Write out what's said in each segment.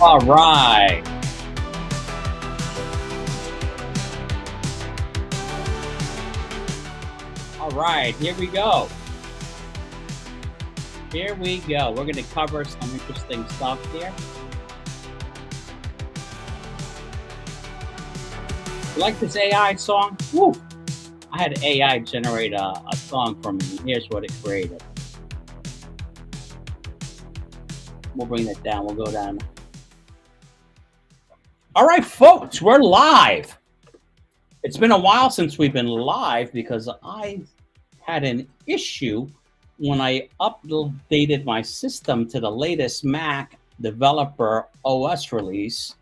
All right. All right. Here we go. Here we go. We're going to cover some interesting stuff here. You like this AI song? Woo! I had AI generate a song for me. Here's what it created. We'll bring that down. We'll go down. All right, folks, we're live. It's been a while since we've been live because I had an issue when I updated my system to the latest Mac developer OS release.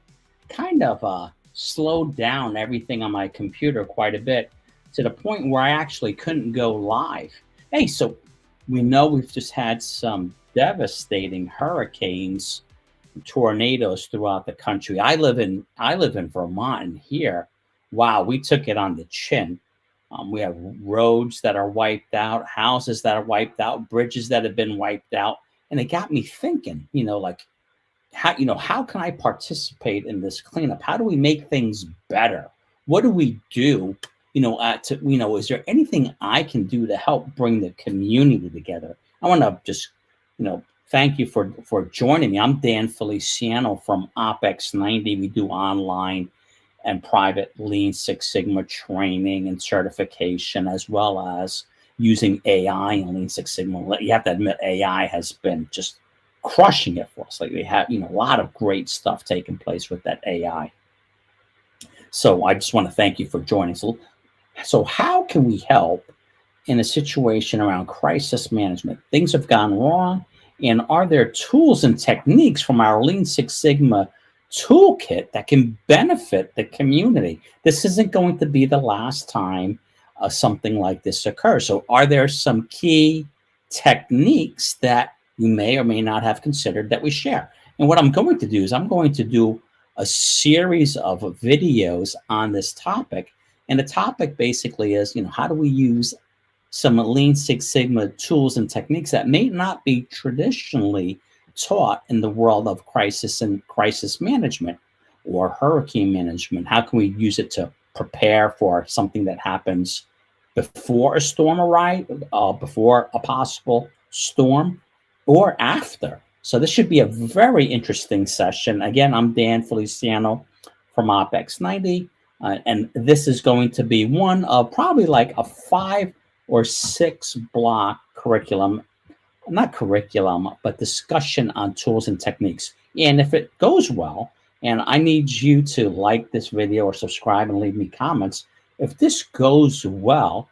Kind of slowed down everything on my computer quite a bit to the point where I actually couldn't go live. Hey, so we know we've just had some devastating hurricanes, tornadoes throughout the country. I live in Vermont, and here, wow, we took it on the chin. We have roads that are wiped out, houses that are wiped out, bridges that have been wiped out, and it got me thinking. Like how can I participate in this cleanup? How do we make things better? What do we do? Is there anything I can do to help bring the community together? I want to just, thank you for joining me. I'm Dan Feliciano from OpEx90. We do online and private Lean Six Sigma training and certification, as well as using AI and Lean Six Sigma. You have to admit, AI has been just crushing it for us. Like we have, a lot of great stuff taking place with that AI. So I just want to thank you for joining. So how can we help in a situation around crisis management? Things have gone wrong, and are there tools and techniques from our Lean Six Sigma toolkit that can benefit the community? This isn't going to be the last time something like this occurs. So are there some key techniques that you may or may not have considered that we share? And what I'm going to do is I'm going to do a series of videos on this topic. And the topic basically is, how do we use some Lean Six Sigma tools and techniques that may not be traditionally taught in the world of crisis management or hurricane management? How can we use it to prepare for something that happens before a storm arrives, before a possible storm, or after? So this should be a very interesting session. Again, I'm Dan Feliciano from OpEx90, and this is going to be one of probably like a 5 or 6 block curriculum. Not curriculum, but discussion on tools and techniques. And if it goes well, and I need you to like this video or subscribe and leave me comments, if this goes well,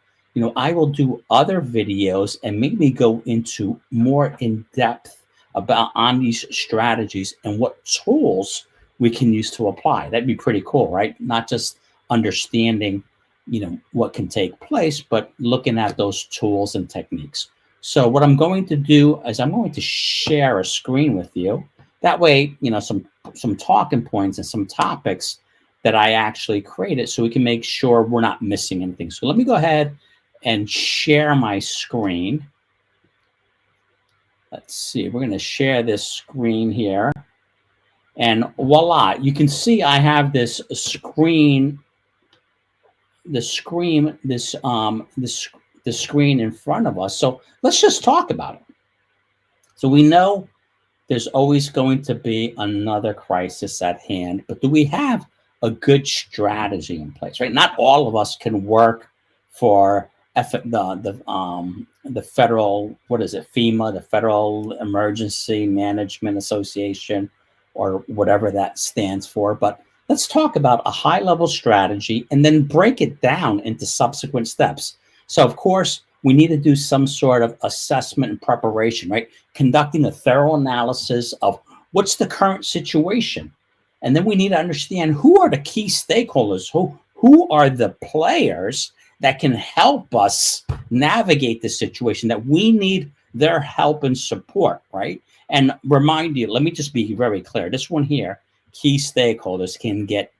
I will do other videos and maybe go into more in depth on these strategies and what tools we can use to apply. That'd be pretty cool, right? Not just understanding, what can take place, but looking at those tools and techniques. So what I'm going to do is I'm going to share a screen with you. That way, some talking points and some topics that I actually created so we can make sure we're not missing anything. So let me go ahead and share my screen. Let's see, we're going to share this screen here. And voila, you can see I have this screen, the screen in front of us. So let's just talk about it. So we know there's always going to be another crisis at hand, but do we have a good strategy in place, right? Not all of us can work for the federal, what is it, FEMA, the Federal Emergency Management Association, or whatever that stands for. But let's talk about a high-level strategy and then break it down into subsequent steps. So, of course, we need to do some sort of assessment and preparation, right? Conducting a thorough analysis of what's the current situation. And then we need to understand who are the key stakeholders, who are the players that can help us navigate the situation, that we need their help and support, right? And remind you, let me just be very clear. This one here, key stakeholders, can get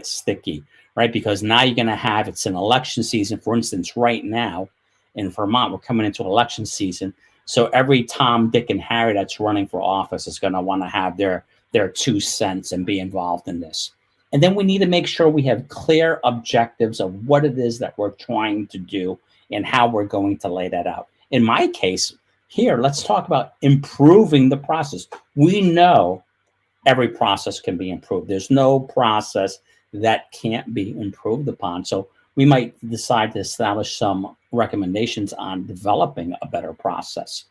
sticky, right? Because now you're going to have, it's an election season. For instance, right now in Vermont, we're coming into election season. So every Tom, Dick, and Harry that's running for office is going to want to have their their 2 cents and be involved in this. And then we need to make sure we have clear objectives of what it is that we're trying to do and how we're going to lay that out. In my case, here, let's talk about improving the process. We know every process can be improved. There's no process that can't be improved upon. So we might decide to establish some recommendations on developing a better process.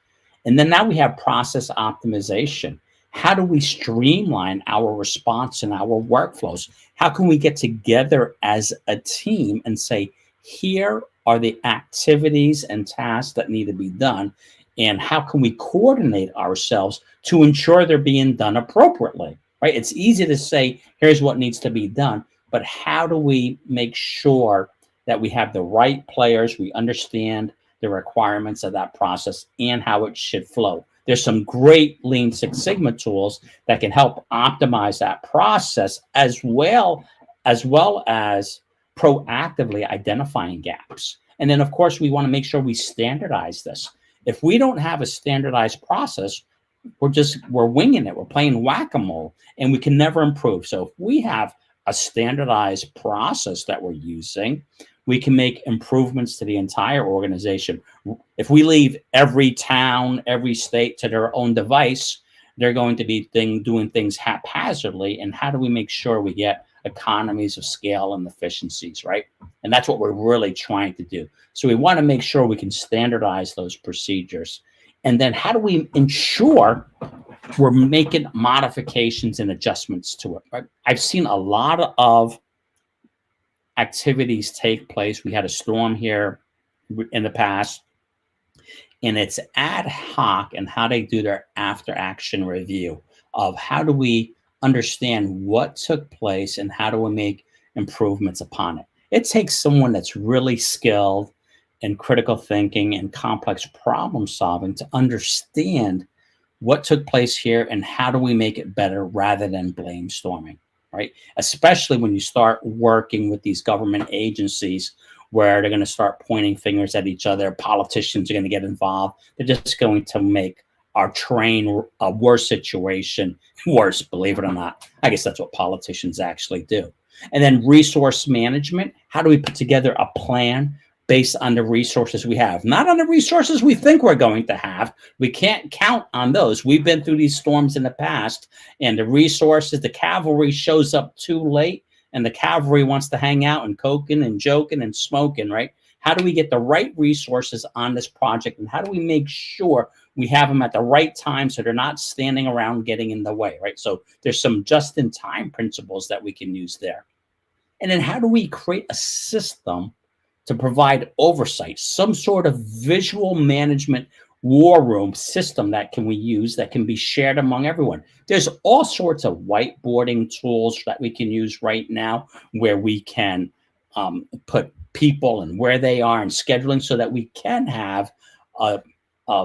And then now we have process optimization. How do we streamline our response and our workflows? How can we get together as a team and say, here are the activities and tasks that need to be done, and how can we coordinate ourselves to ensure they're being done appropriately, right? It's easy to say, here's what needs to be done, but how do we make sure that we have the right players, we understand the requirements of that process and how it should flow? There's some great Lean Six Sigma tools that can help optimize that process as well as proactively identifying gaps. And then, of course, we want to make sure we standardize this. If we don't have a standardized process, we're winging it. We're playing whack-a-mole, and we can never improve. So if we have a standardized process that we're using, we can make improvements to the entire organization. If we leave every town, every state to their own device, they're going to be doing things haphazardly. And how do we make sure we get economies of scale and efficiencies, right? And that's what we're really trying to do. So we want to make sure we can standardize those procedures. And then how do we ensure we're making modifications and adjustments to it, right? I've seen a lot of activities take place. We had a storm here in the past, and it's ad hoc and how they do their after action review of how do we understand what took place and how do we make improvements upon it. It takes someone that's really skilled in critical thinking and complex problem solving to understand what took place here and how do we make it better rather than blame storming, right? Especially when you start working with these government agencies where they're going to start pointing fingers at each other. Politicians are going to get involved. They're just going to make our train a worse situation worse, believe it or not. I guess that's what politicians actually do. And then resource management. How do we put together a plan based on the resources we have, not on the resources we think we're going to have? We can't count on those. We've been through these storms in the past, and the resources, the cavalry shows up too late, and the cavalry wants to hang out and coking and joking and smoking, right? How do we get the right resources on this project, and how do we make sure we have them at the right time so they're not standing around getting in the way, right? So there's some just-in-time principles that we can use there. And then how do we create a system to provide oversight, some sort of visual management war room system that we use that can be shared among everyone? There's all sorts of whiteboarding tools that we can use right now where we can put people and where they are and scheduling so that we can have a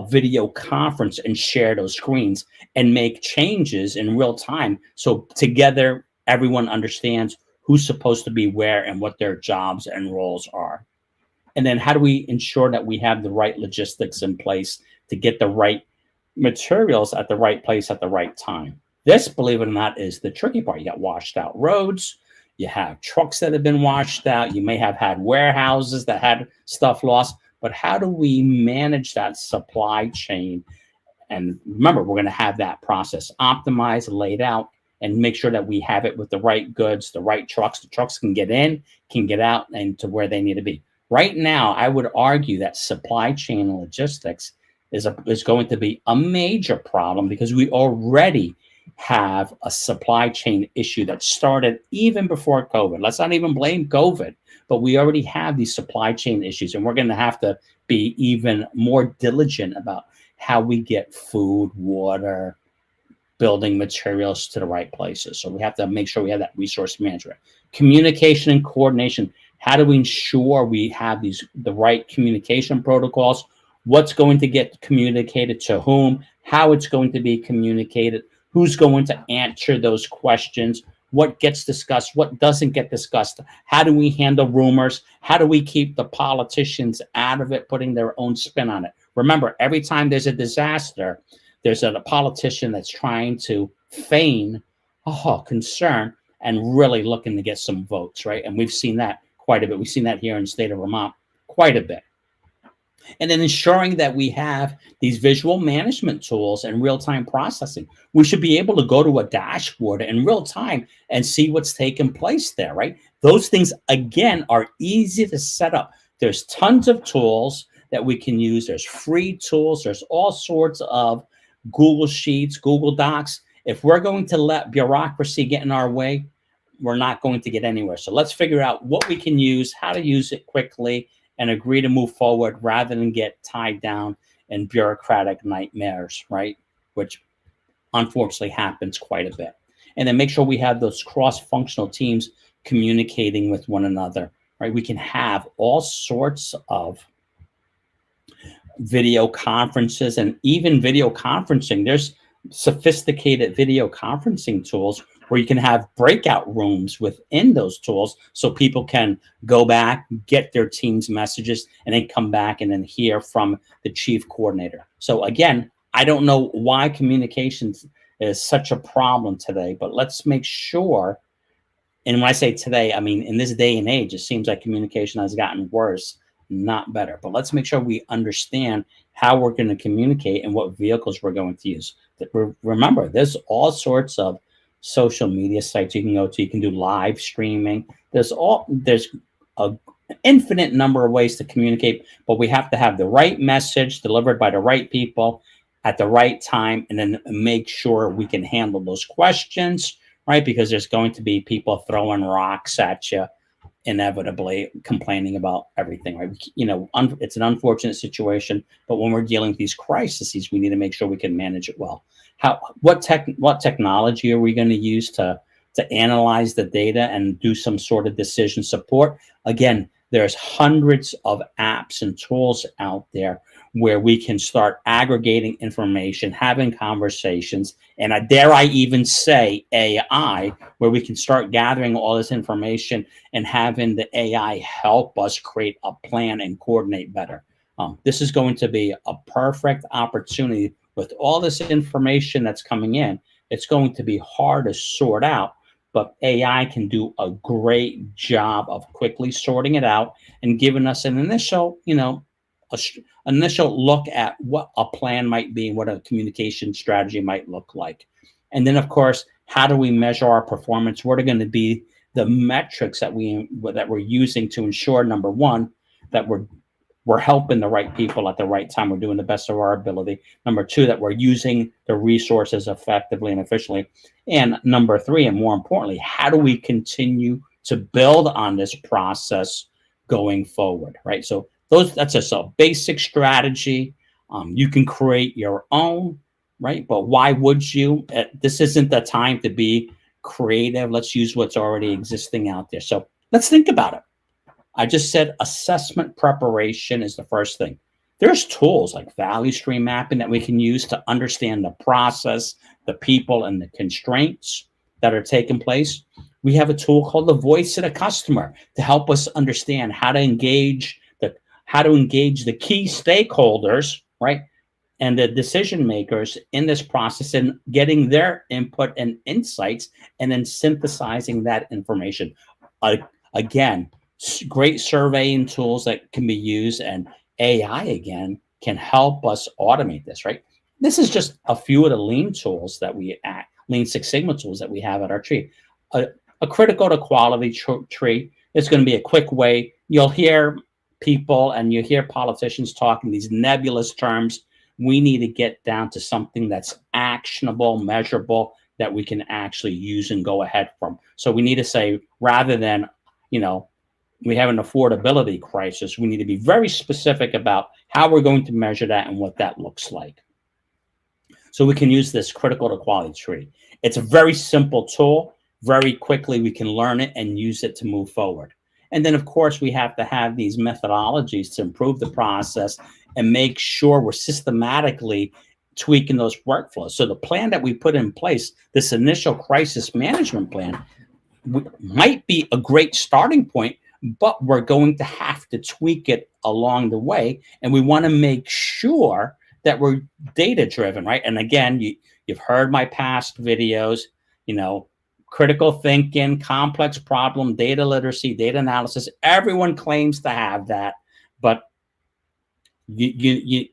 video conference and share those screens and make changes in real time. So together, everyone understands who's supposed to be where and what their jobs and roles are. And then how do we ensure that we have the right logistics in place to get the right materials at the right place at the right time? This, believe it or not, is the tricky part. You got washed out roads. You have trucks that have been washed out. You may have had warehouses that had stuff lost. But how do we manage that supply chain? And remember, we're going to have that process optimized, laid out, and make sure that we have it with the right goods, the right trucks. The trucks can get in, can get out, and to where they need to be. Right now, I would argue that supply chain and logistics is going to be a major problem because we already have a supply chain issue that started even before COVID. Let's not even blame COVID, but we already have these supply chain issues, and we're going to have to be even more diligent about how we get food, water, building materials to the right places. So we have to make sure we have that resource management. Communication and coordination. How do we ensure we have the right communication protocols? What's going to get communicated to whom? How it's going to be communicated? Who's going to answer those questions? What gets discussed? What doesn't get discussed? How do we handle rumors? How do we keep the politicians out of it, putting their own spin on it? Remember, every time there's a disaster, there's a politician that's trying to feign concern and really looking to get some votes, right? And we've seen that quite a bit. We've seen that here in the state of Vermont quite a bit. And then ensuring that we have these visual management tools and real-time processing. We should be able to go to a dashboard in real time and see what's taking place there, right? Those things, again, are easy to set up. There's tons of tools that we can use. There's free tools. There's all sorts of Google Sheets, Google Docs. If we're going to let bureaucracy get in our way, we're not going to get anywhere. So let's figure out what we can use, how to use it quickly, and agree to move forward rather than get tied down in bureaucratic nightmares, right? Which unfortunately happens quite a bit. And then make sure we have those cross-functional teams communicating with one another, right? We can have all sorts of video conferences and even video conferencing. There's sophisticated video conferencing tools where you can have breakout rooms within those tools so people can go back, get their team's messages, and then come back and then hear from the chief coordinator. So again, I don't know why communications is such a problem today, but let's make sure, and when I say today, I mean in this day and age, it seems like communication has gotten worse, not better. But let's make sure we understand how we're going to communicate and what vehicles we're going to use. Remember, there's all sorts of social media sites you can go to. You can do live streaming. There's an infinite number of ways to communicate, but we have to have the right message delivered by the right people at the right time, and then make sure we can handle those questions, right? Because there's going to be people throwing rocks at you, inevitably complaining about everything, right? It's an unfortunate situation, but when we're dealing with these crises, we need to make sure we can manage it well. What technology are we going to use to analyze the data and do some sort of decision support? Again, there's hundreds of apps and tools out there where we can start aggregating information, having conversations, and dare I even say AI, where we can start gathering all this information and having the AI help us create a plan and coordinate better. This is going to be a perfect opportunity with all this information that's coming in. It's going to be hard to sort out, but AI can do a great job of quickly sorting it out and giving us an initial, initial look at what a plan might be and what a communication strategy might look like. And then, of course, how do we measure our performance? What are going to be the metrics that we're using to ensure, number one, that we're helping the right people at the right time. We're doing the best of our ability. Number two, that we're using the resources effectively and efficiently. And number three, and more importantly, how do we continue to build on this process going forward, right? So that's just a basic strategy. You can create your own, right? But why would you? This isn't the time to be creative. Let's use what's already existing out there. So let's think about it. I just said assessment preparation is the first thing. There's tools like value stream mapping that we can use to understand the process, the people, and the constraints that are taking place. We have a tool called the voice of the customer to help us understand how to engage the key stakeholders, right? And the decision makers in this process and getting their input and insights and then synthesizing that information. Again, great surveying tools that can be used, and AI again can help us automate this, right? This is just a few of the lean tools that Lean Six Sigma tools that we have at our tree. A critical to quality tree is going to be a quick way. You'll hear people and you hear politicians talking these nebulous terms. We need to get down to something that's actionable, measurable, that we can actually use and go ahead from. So we need to say, rather than, we have an affordability crisis, we need to be very specific about how we're going to measure that and what that looks like. So we can use this critical to quality tree. It's a very simple tool. Very quickly, we can learn it and use it to move forward. And then, of course, we have to have these methodologies to improve the process and make sure we're systematically tweaking those workflows. So the plan that we put in place, this initial crisis management plan, might be a great starting point, but we're going to have to tweak it along the way. And we want to make sure that we're data driven, right? And again, You've heard my past videos, you know, critical thinking, complex problem, data literacy, data analysis. Everyone claims to have that, but you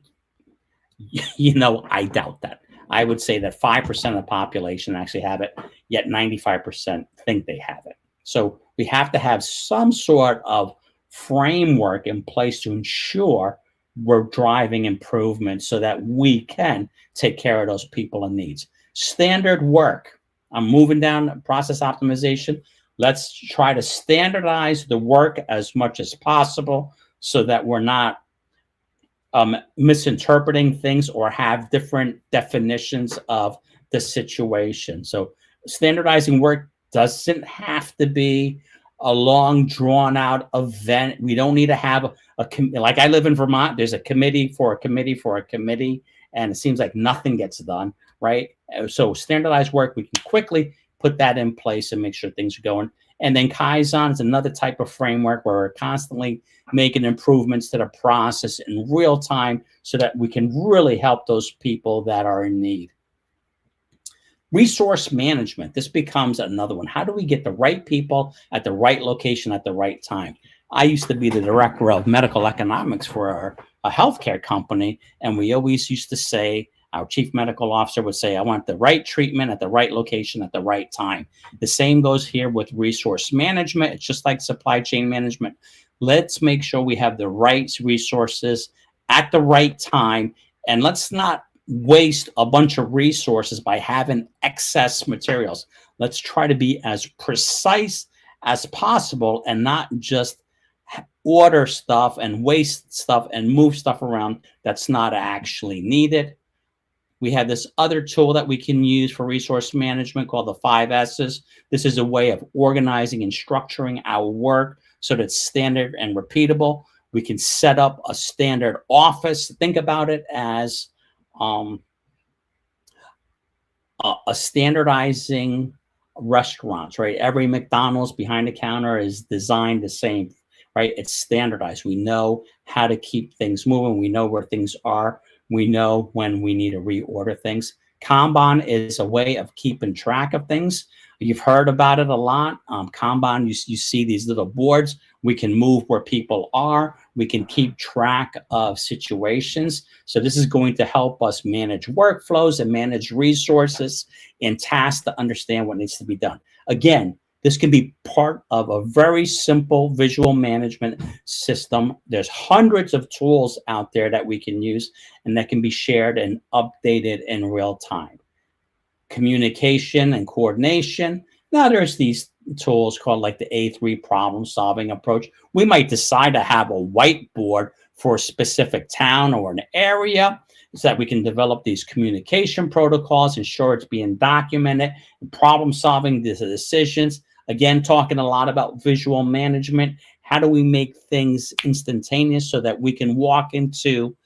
I doubt that. I would say that 5% of the population actually have it, yet 95% think they have it. So we have to have some sort of framework in place to ensure we're driving improvement so that we can take care of those people in needs. Standard work. I'm moving down process optimization. Let's try to standardize the work as much as possible so that we're not misinterpreting things or have different definitions of the situation. So standardizing work doesn't have to be a long drawn out event. We don't need to have like I live in Vermont, there's a committee for a committee for a committee, and it seems like nothing gets done, right? So standardized work, we can quickly put that in place and make sure things are going. And then Kaizen is another type of framework where we're constantly making improvements to the process in real time so that we can really help those people that are in need. Resource management. This becomes another one. How do we get the right people at the right location at the right time? I used to be the director of medical economics for a healthcare company, and we always used to say, our chief medical officer would say, I want the right treatment at the right location at the right time. The same goes here with resource management. It's just like supply chain management. Let's make sure we have the right resources at the right time, and let's not waste a bunch of resources by having excess materials. Let's try to be as precise as possible and not just order stuff and waste stuff and move stuff around that's not actually needed. We have this other tool that we can use for resource management called the 5 S's. This is a way of organizing and structuring our work so that it's standard and repeatable. We can set up a standard office. Think about it as a standardizing restaurants, right? Every McDonald's behind the counter is designed the same, right? It's standardized. We know how to keep things moving. We know where things are. We know when we need to reorder things. Kanban is a way of keeping track of things. You've heard about it a lot. Kanban, you see these little boards. We can move where people are. We can keep track of situations. So this is going to help us manage workflows and manage resources and tasks to understand what needs to be done. Again, this can be part of a very simple visual management system. There's hundreds of tools out there that we can use and that can be shared and updated in real time. Communication and coordination. Now there's these tools called like the A3 problem solving approach. We might decide to have a whiteboard for a specific town or an area so that we can develop these communication protocols, ensure it's being documented, and problem solving the decisions. Again, talking a lot about visual management. How do we make things instantaneous so that we can walk into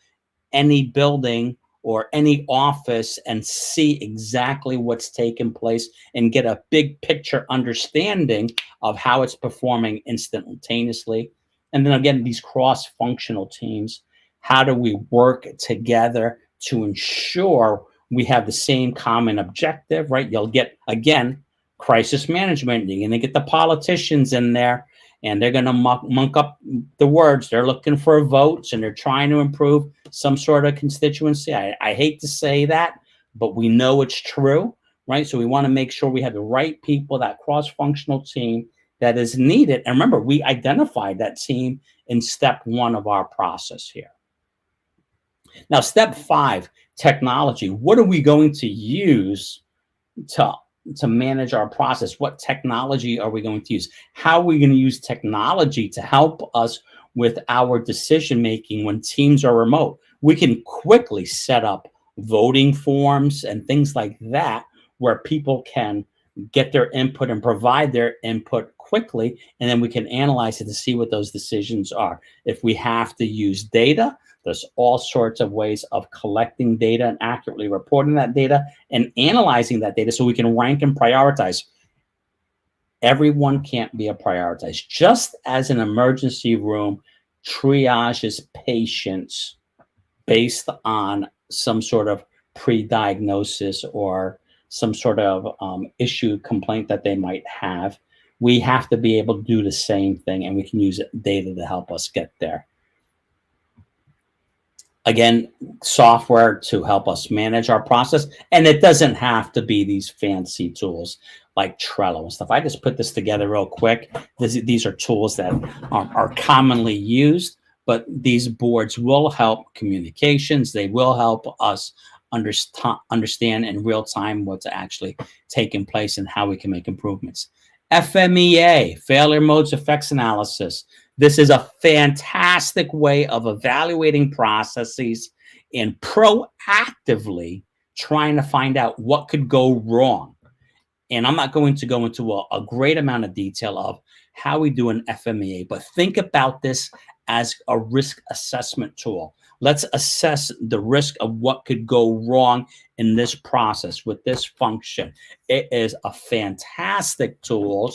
any building or any office and see exactly what's taking place and get a big picture understanding of how it's performing instantaneously. And then again, these cross-functional teams, how do we work together to ensure we have the same common objective, right? You'll get, again, crisis management. You're going to get the politicians in there and they're going to monk up the words. They're looking for votes and they're trying to improve some sort of constituency. I hate to say that, but we know it's true, right? So we want to make sure we have the right people, that cross-functional team that is needed. And remember, we identified that team in step 1 of our process here. Now, step 5, technology. What are we going to use to manage our process? What technology are we going to use? How are we going to use technology to help us with our decision making when teams are remote? We can quickly set up voting forms and things like that where people can get their input and provide their input quickly, and then we can analyze it to see what those decisions are. If we have to use data, there's all sorts of ways of collecting data and accurately reporting that data and analyzing that data so we can rank and prioritize. Everyone can't be a prioritized. Just as an emergency room triages patients based on some sort of pre-diagnosis or some sort of issue complaint that they might have. We have to be able to do the same thing, and we can use data to help us get there. Again, software to help us manage our process. And it doesn't have to be these fancy tools like Trello and stuff. I just put this together real quick. These are tools that are commonly used, but these boards will help communications. They will help us understand in real time what's actually taking place and how we can make improvements. FMEA, failure modes effects analysis. This is a fantastic way of evaluating processes and proactively trying to find out what could go wrong. And I'm not going to go into a great amount of detail of how we do an FMEA, but think about this as a risk assessment tool. Let's assess the risk of what could go wrong in this process with this function. It is a fantastic tool.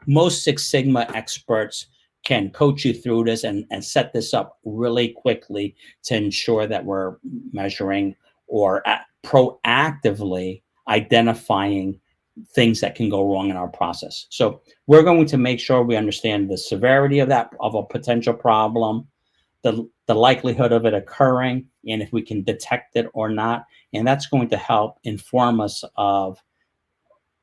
Most Six Sigma experts can coach you through this and set this up really quickly to ensure that we're measuring or proactively identifying things that can go wrong in our process. So we're going to make sure we understand the severity of a potential problem, the likelihood of it occurring, and if we can detect it or not. And that's going to help inform us of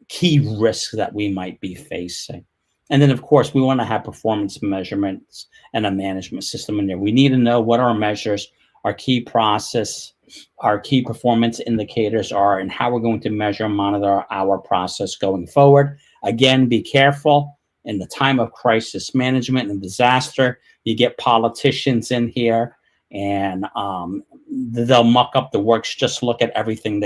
key risks that we might be facing. And then, of course, we want to have performance measurements and a management system in there. We need to know what our measures, our key process, our key performance indicators are, and how we're going to measure and monitor our process going forward. Again, be careful. In the time of crisis management and disaster, you get politicians in here, and they'll muck up the works. Just look at everything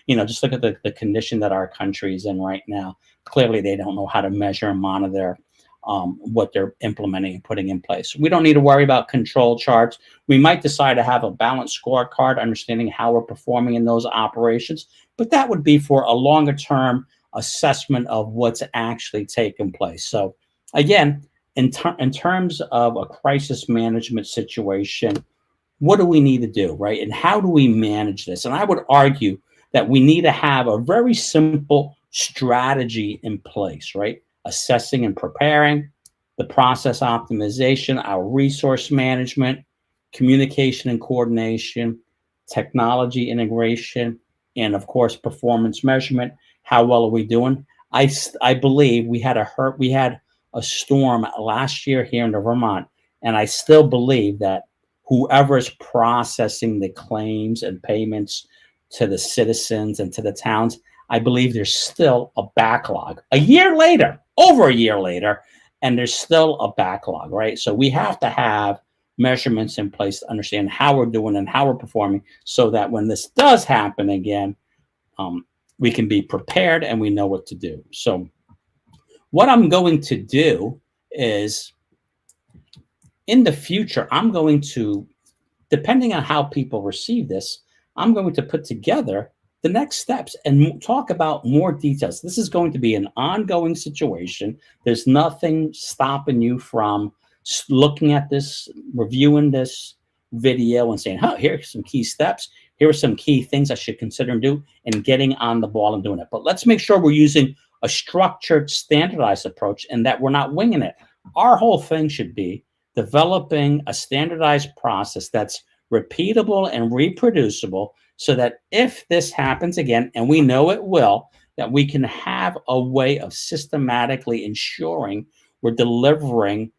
just look at the condition that our country is in right now. Clearly, they don't know how to measure and monitor what they're implementing and putting in place. We don't need to worry about control charts. We might decide to have a balanced scorecard, understanding how we're performing in those operations, but that would be for a longer term assessment of what's actually taken place. So again, in terms of a crisis management situation, what do we need to do, right? And how do we manage this? And I would argue that we need to have a very simple strategy in place, right? Assessing and preparing, the process optimization, our resource management, communication and coordination, technology integration, and of course, performance measurement. How well are we doing? I believe we had a storm last year here in Vermont, and I still believe that whoever's processing the claims and payments to the citizens and to the towns, I believe there's still a backlog. Over a year later, and there's still a backlog, right? So we have to have measurements in place to understand how we're doing and how we're performing, so that when this does happen again, we can be prepared and we know what to do. So what I'm going to do is, in the future, I'm going to, depending on how people receive this, I'm going to put together the next steps and talk about more details. This is going to be an ongoing situation. There's nothing stopping you from looking at this, reviewing this video and saying, here are some key steps. Here are some key things I should consider and do, and getting on the ball and doing it. But let's make sure we're using a structured, standardized approach and that we're not winging it. Our whole thing should be developing a standardized process that's repeatable and reproducible, so that if this happens again, and we know it will, that we can have a way of systematically ensuring we're delivering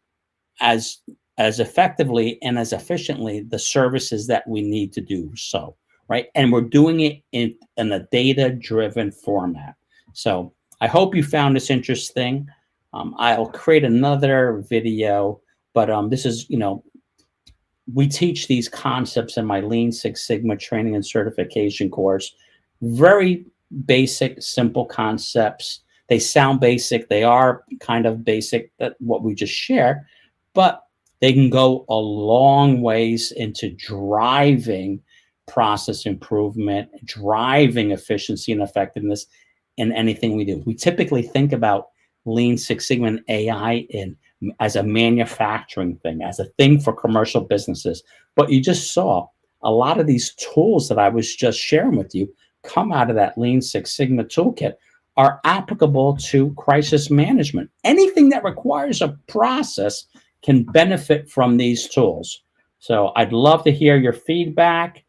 as effectively and as efficiently the services that we need to do so, right? And we're doing it in a data-driven format. So I hope you found this interesting. I'll create another video, but this is, we teach these concepts in my Lean Six Sigma training and certification course. Very basic, simple concepts. They sound basic. They are kind of basic, that what we just shared, but they can go a long ways into driving process improvement, driving efficiency and effectiveness in anything we do. We typically think about Lean Six Sigma and AI as a manufacturing thing, as a thing for commercial businesses. But you just saw a lot of these tools that I was just sharing with you come out of that Lean Six Sigma toolkit, are applicable to crisis management. Anything that requires a process can benefit from these tools. So I'd love to hear your feedback.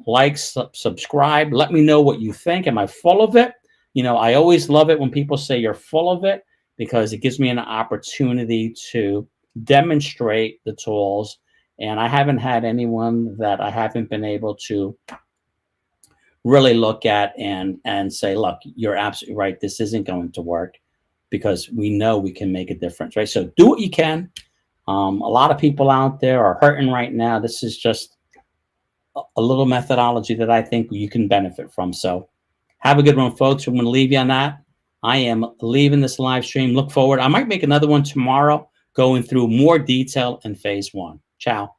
Like, subscribe. Let me know what you think. Am I full of it? You know, I always love it when people say you're full of it, because it gives me an opportunity to demonstrate the tools. And I haven't had anyone that I haven't been able to really look at and say, look, you're absolutely right. This isn't going to work, because we know we can make a difference, right? So do what you can. A lot of people out there are hurting right now. This is just a little methodology that I think you can benefit from. So have a good one, folks. I'm going to leave you on that. I am leaving this live stream. Look forward. I might make another one tomorrow, going through more detail in phase one. Ciao.